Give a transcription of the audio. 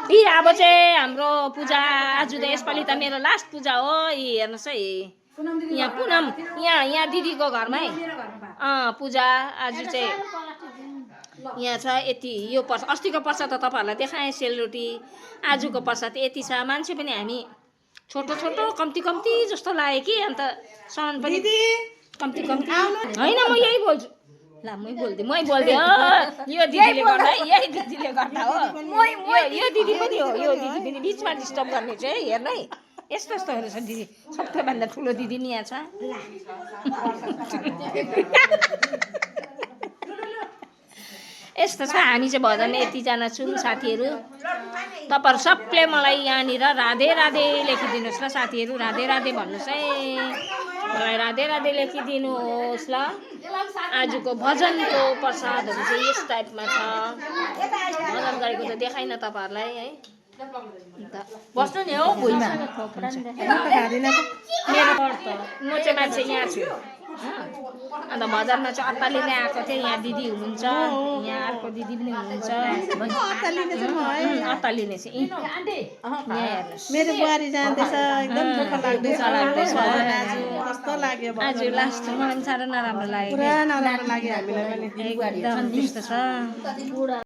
अब चाहिँ हाम्रो पूजा आज त यसपालि त मेरो लास्ट पूजा हो। हेर्नुहोस् है, यहाँ पुनम यहाँ दिदीको घरमा है पूजा आज चाहिँ यहाँ छ। यति यो प्रसाद अस्तिको प्रसाद त तपाईँहरूलाई देखाएँ, सेलरोटी। आजको प्रसाद यति छ। मान्छे पनि हामी छोटो छोटो कम्ती कम्ती जस्तो लाग्यो कि, अन्त सामान पनि कम्ती कम्ती होइन। म यही बोल्छु ल, मै बोल्दै हो। यो दिदीले गर्दा, यही दिदीले गर्दा हो। यो दिदी पनि हो, यो दिदी पनि बिचमा डिस्टर्ब गर्ने चाहिँ हेर्नु है। यस्तो यस्तोहरू छ दिदी। सबैभन्दा ठुलो दिदी नि यहाँ छ। यस्तो छ। हामी चाहिँ भजन यतिजना छौँ साथीहरू। तपाईँहरू सबले मलाई यहाँनिर राधे राधे लेखिदिनुहोस् ल साथीहरू। राधे राधे भन्नुहोस् है, मलाई राधे राधे लेखिदिनुहोस् ल। आजको भजनको प्रसादहरू चाहिँ यस टाइपमा छ। भजन गरेको त देखाइन तपाईँहरूलाई है। अन्त बस्नु नि हो भुइँमा। मेरो म चाहिँ मान्छे यहाँ छु। अन्त भजनमा चाहिँ अत्तालिँदै आएको थिएँ। यहाँ दिदी हुनुहुन्छ, यहाँ अर्को दिदी पनि हुनुहुन्छ। अत्तालिने चाहिँ मेरो बुहारी जाँदैछ, एकदम दुःख लाग्दैछ। कस्तो लाग्यो आज लास्ट मलाई साह्रो नराम्रो लाग्यो, पुरा नराम्रो लाग्यो हामीलाई पनि। एकदम त्यस्तो छ।